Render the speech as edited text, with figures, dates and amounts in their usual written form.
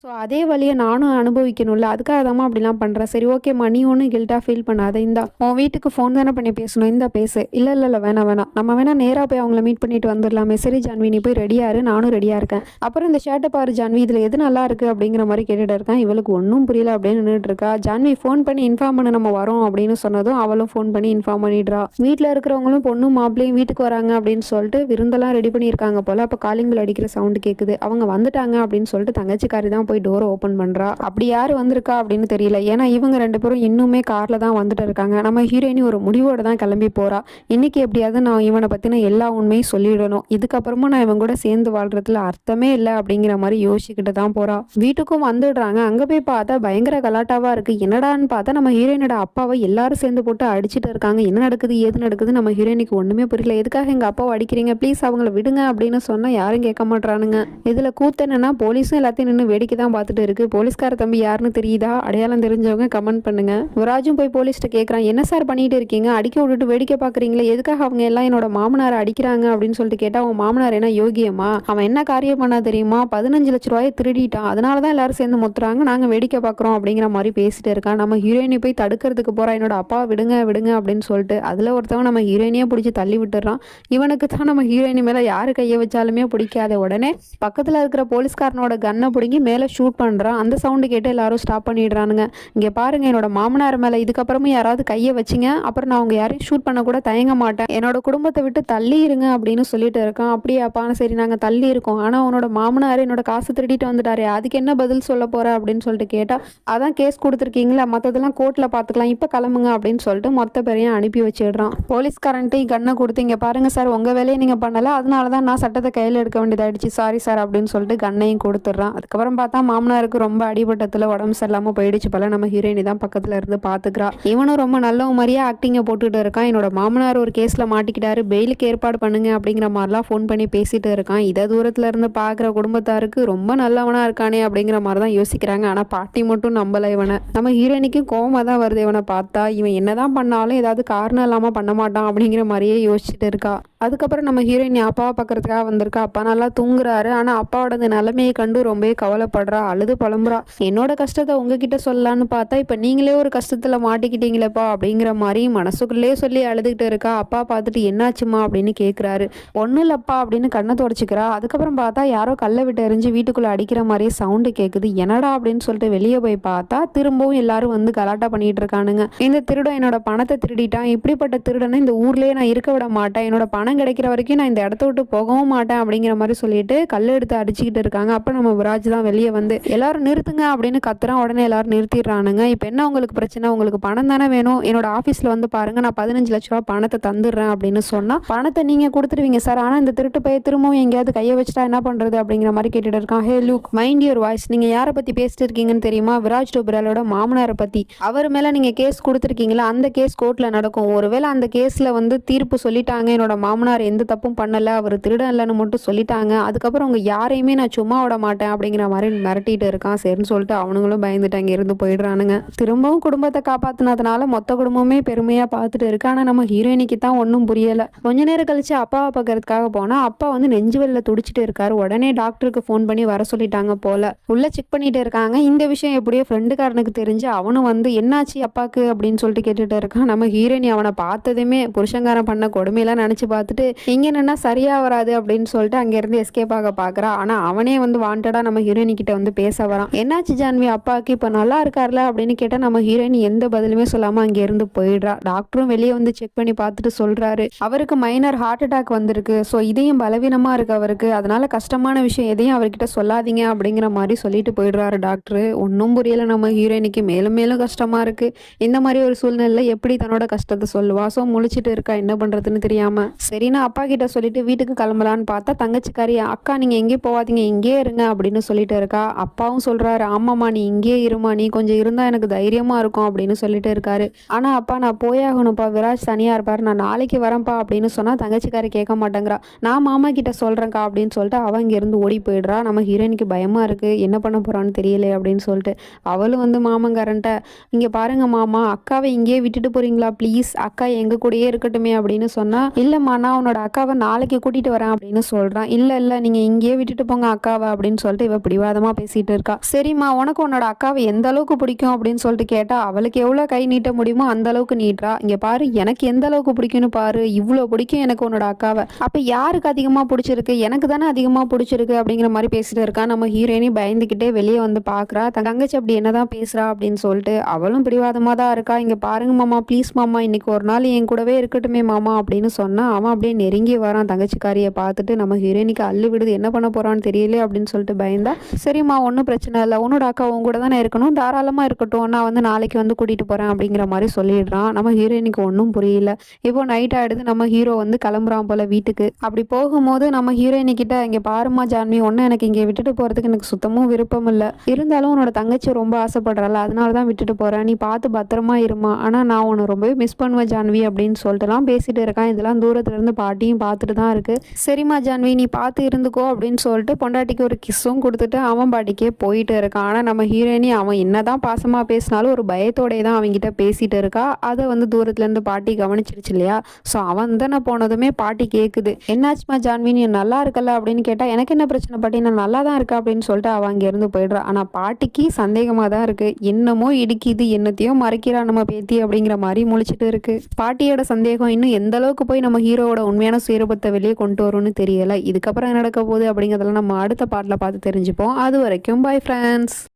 So அதே வலிய நானும் அனுபவிக்கணும்ல. அதுக்காக தாம்மா அப்படிலாம் பண்றேன். சரி ஓகேம்மா, நீ ஒண்ணும் கில்ட்டா ஃபீல் பண்ணாத. இந்தா உன் வீட்டுக்கு ஃபோன் தானே பண்ணி பேசணும். இந்தா பேசு. இல்ல வேணாம் வேணாம். நம்ம வேணா நேரா போய் அவங்கள மீட் பண்ணிட்டு வந்துரலாமே. சரி ஜான்வி, நீ போய் ரெடியா இரு. நானும் ரெடியா இருக்கேன். அப்புறம் இந்த ஷர்ட்ட பாரு ஜான்வி, இதுல எது நல்லா இருக்கு அப்படிங்கிற மாரி கேட்டுட்டு இருக்கான். இவளுக்கு ஒண்ணும் புரியல அப்படியே நின்னுட்டு இருக்கா. ஜான்வி ஃபோன் பண்ணி இன்ஃபார்ம் பண்ணு, நம்ம வரோம் அப்படின்னு சொன்னதும் அவளும் ஃபோன் பண்ணி இன்ஃபார்ம் பண்ணிடுறா. வீட்ல இருக்கிறவங்களும் பொண்ணும் மாப்பிள்ளையும் வீட்டுக்கு வராங்க அப்படின்னு சொல்லிட்டு விருந்தெல்லாம் ரெடி பண்ணியிருக்காங்க போல. அப்ப காலிங் பெல் அடிக்கிற சவுண்ட் கேக்குது. அவங்க வந்துட்டாங்க அப்படின்னு சொல்லிட்டு தங்கச்சிக்காரி தான் போய் டோரை ஓப்பன் பண்றா. அப்படி யாரு வந்திருக்கா அப்படின்னு தெரியல. ஏன்னா இவங்க 2 பேரும் இன்னுமே கார்ல தான் வந்துட்டு இருக்காங்க. நம்ம ஹீரோயினி ஒரு முடிவோட தான் கிளம்பி போறா. இன்னைக்கு எப்படியாவது நான் இவனை பத்தின எல்லா உண்மையும் சொல்லிடணும். இதுக்கப்புறமா நான் இவன் கூட சேர்ந்து வாழ்றதுல அர்த்தமே இல்லை அப்படிங்கிற மாதிரி யோசிச்சுக்கிட்டு தான் போறா. வீட்டுக்கும் வந்துடுறாங்க. அங்க போய் பார்த்தா பயங்கர கலாட்டாவா இருக்கு. என்னடான்னு பார்த்தா நம்ம ஹீரோயினோட அப்பாவை எல்லாரும் சேர்ந்து போட்டு அடிச்சுட்டு இருக்காங்க. என்ன நடக்குது ஏது நடக்குது நம்ம ஹீரோயினிக்கு ஒண்ணுமே புரியல. எதுக்காக எங்க அப்பாவை அடிக்கிறீங்க, ப்ளீஸ் அவங்கள விடுங்க அப்படின்னு சொன்னா யாரும் கேட்க மாட்டானுங்க. இதுல கூத்து என்னன்னா, போலீஸும் எல்லாத்தையும் நின்று வேடிக்கை தான் பார்த்துட்டு இருக்கு. போலீஸ்கார தம்பி யாருன்னு தெரியுதா? அடையாளம் தெரிஞ்சவங்க கமெண்ட் பண்ணுங்க. யுவராஜும் போய் போலீஸ்ட்ட கேட்கறான், என்ன சார் பண்ணிட்டு இருக்கீங்க, அடிக்க விட்டுட்டு வேடிக்கை பாக்குறீங்களே, எதுக்காக அவங்க எல்லாம் என்னோட மாமனாரை அடிக்கிறாங்க அப்படின்னு சொல்லிட்டு கேட்டா, அவன் மாமனார் என்ன யோகியமா, அவன் என்ன காரியம் பண்ணா தெரியுமா, 15 லட்ச ரூபாயை திருடிட்டான், அதனாலதான் எல்லாரும் சேர்ந்து முத்துறாங்க, நாங்க வேடிக்கை பாக்குறோம் அப்படிங்கிற மாதிரி பேசிட்டு இருக்கான். நம்ம ஹீரோயினி போய் தடுக்கிறதுக்கு போறா, என்னோட அப்பா விடுங்க விடுங்க அப்படின்னு சொல்லிட்டு. அதுல ஒருத்தவன் நம்ம ஹீரோயினியே பிடிச்சி தள்ளி விட்டுறான். இவனுக்கு தான் நம்ம ஹீரோயினி மேல யாரு கையை வச்சாலுமே பிடிக்காத. உடனே பக்கத்துல இருக்கிற போலீஸ்காரனோட கன்னை பிடிங்கி மேல ஷூட் பண்றான். அந்த சவுண்டு கேட்டு எல்லாரும் ஸ்டாப் பண்ணிடுறானுங்க. இங்க பாருங்க, என்னோட மாமனார் மேல இதுக்கப்புறமும் யாராவது கையை வச்சிங்க, அப்புறம் நான் அவங்க யாரையும் ஷூட் பண்ண கூட தயங்க மாட்டேன், என்னோட குடும்பத்தை விட்டு தள்ளி இருங்க அப்படின்னு சொல்லிட்டு இருக்கான். அப்படியாப்பா, சரி நாங்க தள்ளி இருக்கோம், ஆனா உன்னோட மாமனார் என்னோட காசு திருடிட்டு வந்துட்டாரு, அதுக்கு என்ன பதில் சொல்ல போற அப்படின்னு சொல்லிட்டு கேட்டா, அதான் கேஸ் கொடுத்துருக்கீங்களா, மத்ததெல்லாம் கோர்ட்ல பாத்துக்கலாம், இப்ப கிளம்புங்க அப்படின்னு சொல்லிட்டு மொத்த பேரையும் அனுப்பி வச்சிடுறான். போலீஸ்காரன்ட்டையும் கண்ணை கொடுத்து, இங்க பாருங்க சார், உங்க வேலையை நீங்க பண்ணல, அதனாலதான் நான் சட்டத்தை கையில எடுக்க வேண்டியதாயிடுச்சு, சாரி சார் அப்படின்னு சொல்லிட்டு கண்ணையும் கொடுத்துட்றான். அதுக்கப்புறம் பார்த்தா மாமனாருக்கு ரொம்ப அடிபட்டத்துல உடம்பு சரியில்லாம போயிடுச்சு போல. நம்ம ஹீரோயினி தான் பக்கத்துல இருந்து பாத்துக்கிறா. இவனும் ரொம்ப நல்ல மாதிரியா ஆக்டிங்க போட்டுட்டு இருக்கான். என்னோட மாமனார் ஒரு கேஸ்ல மாட்டிக்கிட்டாரு, பெயிலுக்கு ஏற்பாடு பண்ணுங்க அப்படிங்கிற மாதிரிலாம் ஃபோன் பண்ணி பேசிட்டு இருக்கான். இதை தூரத்துல இருந்து பாக்குற குடும்பத்தாருக்கு ரொம்ப நல்லவனா இருக்கானே அப்படிங்கிற மாதிரி தான் யோசிக்கிறாங்க. ஆனா பாட்டி மட்டும் நம்பல இவனை. நம்ம ஹீரோயினிக்கு கோவமா தான் வருது இவனை பார்த்தா. இவன் என்னதான் பண்ணாலும் ஏதாவது காரணம் இல்லாம பண்ண மாட்டான் அப்படிங்கிற மாதிரியே யோசிச்சுட்டு இருக்கா. அதுக்கப்புறம் நம்ம ஹீரோயினி அப்பாவை பார்க்கறதுக்காக வந்திருக்கா. அப்பா நல்லா தூங்குறாரு. ஆனா அப்பாவோட நிலைமையை கண்டு ரொம்பவே கவலைப்படுறா, அழுது புலம்புறா. என்னோட கஷ்டத்தை உங்ககிட்ட சொல்லலான்னு பார்த்தா இப்ப நீங்களே ஒரு கஷ்டத்துல மாட்டிக்கிட்டீங்களேப்பா அப்படிங்கிற மாதிரி மனசுக்குள்ளே சொல்லி அழுதுகிட்டு இருக்கா. அப்பா பார்த்துட்டு என்னாச்சுமா அப்படின்னு கேட்குறாரு. ஒன்றும் இல்லப்பா அப்படின்னு கண்ணை தொடச்சிக்கிறா. அதுக்கப்புறம் பார்த்தா யாரோ கல்லை விட்டு எறிஞ்சு வீட்டுக்குள்ள அடிக்கிற மாதிரியே சவுண்டு கேட்குது. என்னடா அப்படின்னு சொல்லிட்டு வெளியே போய் பார்த்தா திரும்பவும் எல்லாரும் வந்து கலாட்டா பண்ணிட்டு இருக்கானுங்க. இந்த திருடன் என்னோட பணத்தை திருடிட்டான், இப்படிப்பட்ட திருடனை இந்த ஊர்லயே நான் இருக்க விட மாட்டேன், என்னோட பணம் கிடைக்கிற வரைக்கும் நான் இந்த இடத்த விட்டு போகவும் மாட்டேன் அப்படிங்கிற மாதிரி சொல்லிட்டு கல் எடுத்து அடிச்சுக்கிட்டு இருக்காங்க. அப்ப நம்ம விராஜ் தான் வெளியே வந்து எல்லாரும் நிறுத்துங்க அப்படின்னு கத்துறான். உடனே எல்லாரும் நிறுத்திடுறானுங்க. இப்ப என்ன உங்களுக்கு பிரச்சனை, உங்களுக்கு பணம் தானே வேணும், என்னோட ஆபீஸ்ல வந்து பாருங்க, நான் 15 லட்ச ரூபாய் பணத்தை தந்துடுறேன் அப்படின்னு சொன்னா, பணத்தை நீங்க கொடுத்துருவீங்க சார், ஆனா இந்த திருட்டு பைய திரும்பவும் எங்கேயாவது கையை வச்சுட்டா என்ன பண்றது அப்படிங்கிற மாதிரி கேட்டுட்டு இருக்கான். ஹே லுக், மைண்ட் யுவர் வாய்ஸ், நீங்க யாரை பத்தி பேசிட்டு இருக்கீங்கன்னு தெரியுமா, விராஜ் டோபராலோட மாமனாரை பத்தி. அவர் மேல நீங்க கேஸ் கொடுத்துருக்கீங்களா, அந்த கேஸ் கோர்ட்ல நடக்கும். ஒருவேளை அந்த கேஸ்ல வந்து தீர்ப்பு சொல்லிட்டாங்க, என்னோட மாமனார் எந்த தப்பும் பண்ணல, அவர் திருடன் இல்லைன்னு மட்டும் சொல்லிட்டாங்க, அதுக்கப்புறம் அவங்க யாரையுமே நான் சும்மா விட மாட்டேன் அப்படிங்கிற மாதிரி மிரட்டிட்டு இருக்கான். சரின்னு சொல்லிட்டு அவனுங்களும் பயந்துட்டு அங்க இருந்து போயிடுறானுங்க. திரும்பவும் குடும்பத்தை காப்பாத்தினதுனால மொத்த குடும்பமே பெருமையா பார்த்துட்டு இருக்கு. ஆனா நம்ம ஹீரோயினிக்கு தான் ஒன்றும் புரியல. கொஞ்ச நேரம் கழிச்சு அப்பாவை பார்க்கறதுக்காக போனா அப்பா வந்து நெஞ்சு வெளில துடிச்சிட்டு இருக்காரு. உடனே டாக்டருக்கு ஃபோன் பண்ணி வர சொல்லிட்டாங்க போல. உள்ள செக் பண்ணிட்டு இருக்காங்க. இந்த விஷயம் எப்படியோ ஃப்ரெண்டுக்காரனுக்கு தெரிஞ்சு அவனும் வந்து என்னாச்சு அப்பாக்கு அப்படின்னு சொல்லிட்டு கேட்டுட்டு இருக்கான். நம்ம ஹீரோயினி அவனை பார்த்ததுமே புருஷங்காரன் பண்ண கொடுமையெல்லாம் நினைச்சு பார்த்துட்டு இங்க என்னன்னா சரியா வராது அப்படின்னு சொல்லிட்டு அங்க இருந்து எஸ்கேப் ஆக பாக்குறா. ஆனா அவனே வந்து வாண்டடா நம்ம ஹீரோயினி கிட்ட வந்து பேச வரான். என்னாச்சு ஜான்வி, அப்பாக்கு இப்ப நல்லா இருக்கார்ல அப்படின்னு கேட்டா நம்ம ஹீரோயினி எந்த பதிலுமே சொல்லாம அங்க இருந்து போயிடுறா. டாக்டரும் வெளியே வந்து செக் பண்ணி பார்த்துட்டு சொல்றாரு, அவருக்கு மைனர் ஹார்ட் அட்டாக் வந்திருக்கு, ஸோ இதையும் பலவீனமா இருக்கு அவருக்கு, அதனால கஷ்டமான விஷயம் எதையும் அவர்கிட்ட சொல்லாதீங்க அப்படிங்கிற மாதிரி சொல்லிட்டு போயிடுறாரு டாக்டர். ஒன்றும் புரியல நம்ம ஹீரோயினிக்கு, மேலும் மேலும் கஷ்டமா இருக்கு. இந்த மாதிரி ஒரு சூழ்நிலை எப்படி தன்னோட கஷ்டத்தை சொல்லுவா. ஸோ முழிச்சிட்டு இருக்கா, என்ன பண்றதுன்னு தெரியாம. சரினா அப்பா கிட்ட சொல்லிட்டு வீட்டுக்கு கிளம்பலான்னு பார்த்தா தங்கச்சிக்காரி, அக்கா நீங்க எங்கேயும் போவாதீங்க, இங்கே இருங்க அப்படின்னு சொல்லிட்டு இருக்கா. அப்பாவும் சொல்றாரு, ஆமாம்மா நீ இங்கே இருமா, நீ கொஞ்சம் இருந்தா எனக்கு தைரியமா இருக்கும் அப்படின்னு சொல்லிட்டு இருக்காரு. ஆனா அப்பா நான் போயாகணும்ப்பா, விராஜ் தனியா இருப்பாரு, நான் நாளைக்கு வரேன்ப்பா அப்படின்னு சொன்னா தங்கச்சிக்காரி கேட்க மாட்டேங்கிறா. நான் மாமா கிட்ட சொல்றேன்க்கா அப்படின்னு சொல்லிட்டு அவன் இங்க இருந்து ஓடி போயிடுறா. நம்ம ஹீரோயினுக்கு பயமா இருக்கு, என்ன பண்ண போறான்னு தெரியல அப்படின்னு சொல்லிட்டு அவளும் வந்து மாமங்காரன்ட்ட, இங்க பாருங்க மாமா, அக்காவை இங்கேயே விட்டுட்டு போறீங்களா ப்ளீஸ், அக்கா எங்க கூடயே இருக்கட்டுமே அப்படின்னு சொன்னா, இல்லம்மா நான் உன்னோட அக்காவை நாளைக்கு கூட்டிட்டு வரேன் அப்படின்னு சொல்றான். இல்ல நீங்க இங்கேயே விட்டுட்டு போங்க அக்காவை அப்படின்னு சொல்லிட்டு இவ பிடிவாதமா பாசமாக பேசிகிட்டு இருக்கா. சரிம்மா உனக்கு உன்னோட அக்காவை எந்த அளவுக்கு பிடிக்கும் அப்படின்னு சொல்லிட்டு கேட்டால் அவளுக்கு எவ்வளோ கை நீட்ட முடியுமோ அந்த அளவுக்கு நீட்டுறா. இங்கே பாரு எனக்கு எந்த அளவுக்கு பிடிக்கும்னு பாரு, இவ்வளோ பிடிக்கும் எனக்கு உன்னோட அக்காவை. அப்போ யாருக்கு அதிகமாக பிடிச்சிருக்கு? எனக்கு தானே அதிகமாக பிடிச்சிருக்கு அப்படிங்கிற மாதிரி பேசிட்டு இருக்கா. நம்ம ஹீரோயினி பயந்துக்கிட்டே வெளியே வந்து பார்க்குறா தங்கச்சி அப்படி என்னதான் பேசுகிறா அப்படின்னு சொல்லிட்டு. அவளும் பிடிவாதமாக தான் இருக்கா. இங்கே பாருங்க மாமா ப்ளீஸ் மாமா இன்னைக்கு ஒரு நாள் என் கூடவே இருக்கட்டுமே மாமா அப்படின்னு சொன்னால் அவன் அப்படியே நெருங்கி வரான். தங்கச்சிக்காரியை பார்த்துட்டு நம்ம ஹீரோயினிக்கு அள்ளு விடுது, என்ன பண்ண போகிறான்னு தெரியல அப்படின்னு சொல்லிட்டு பயந்தா. சரிம்மா ஒன்றும் பிரச்சனை இல்லை, உன்னோட அக்கா உன் கூட தானே இருக்கணும், தாராளமாக இருக்கட்டும், நான் வந்து நாளைக்கு வந்து கூட்டிகிட்டு போகிறேன் அப்படிங்கிற மாதிரி சொல்லிடுறான். நம்ம ஹீரோயினுக்கு ஒன்றும் புரியல. இப்போ நைட் ஆகிடுது, நம்ம ஹீரோ வந்து கிளம்புறான் போல் வீட்டுக்கு. அப்படி போகும்போது நம்ம ஹீரோயினிக்கிட்ட இங்கே பாருமா ஜான்வி ஒன்று எனக்கு இங்கே விட்டுட்டு போகிறதுக்கு எனக்கு சுத்தமும் விருப்பம் இல்லை, இருந்தாலும் உன்னோட தங்கச்சி ரொம்ப ஆசைப்படுறாள் அதனால தான் விட்டுட்டு போகிறேன், நீ பார்த்து பத்திரமா இருமா, ஆனால் நான் உன்னை ரொம்பவே மிஸ் பண்ணுவேன் ஜான்வி அப்படின்னு சொல்லிட்டுலாம் பேசிட்டு இருக்கான். இதெல்லாம் தூரத்துலேருந்து பாட்டியும் பார்த்துட்டு தான் இருக்கு. சரிம்மா ஜான்வி நீ பார்த்து இருந்துக்கோ அப்படின்னு சொல்லிட்டு பொண்டாட்டிக்கு ஒரு கிஸ்ஸும் கொடுத்துட்டு அவன் பாட்டிக்கே போயிட்டு இருக்கான். ஆனால் நம்ம ஹீரோயினி அவன் என்னதான் பாசமாக பேசினாலும் ஒரு பயத்தோடய தான் அவங்ககிட்ட பேசிட்டு இருக்கா. அதை வந்து தூரத்துலேருந்து பாட்டி கவனிச்சிருச்சு இல்லையா. ஸோ அவன் தானே போனதுமே பாட்டி கேட்குது, என்னாச்சுமா ஜான்வி நீ நல்லா இருக்கல அப்படின்னு கேட்டால் எனக்கு என்ன பிரச்சனை பாட்டி நான் நல்லா தான் இருக்கா அப்படின்னு சொல்லிட்டு அவன் அங்கேருந்து போயிடுறான். ஆனால் பாட்டிக்கு சந்தேகமாக தான் இருக்குது, என்னமோ இடிக்குது என்னத்தையோ மறைக்கிறா நம்ம பேத்தி அப்படிங்கிற மாதிரி முழிச்சிட்டு இருக்கு. பாட்டியோட சந்தேகம் இன்னும் எந்த அளவுக்கு போய் நம்ம ஹீரோவோட உண்மையான சுயரூபத்தை வெளியே கொண்டு வரும்னு தெரியல. இதுக்கப்புறம் என்ன நடக்க போகுது அப்படிங்கிறதெல்லாம் நம்ம அடுத்த பாட்டில் பார்த்து தெரிஞ்சுப்போம். அது வரைக்கும் பை ஃப்ரெண்ட்ஸ்.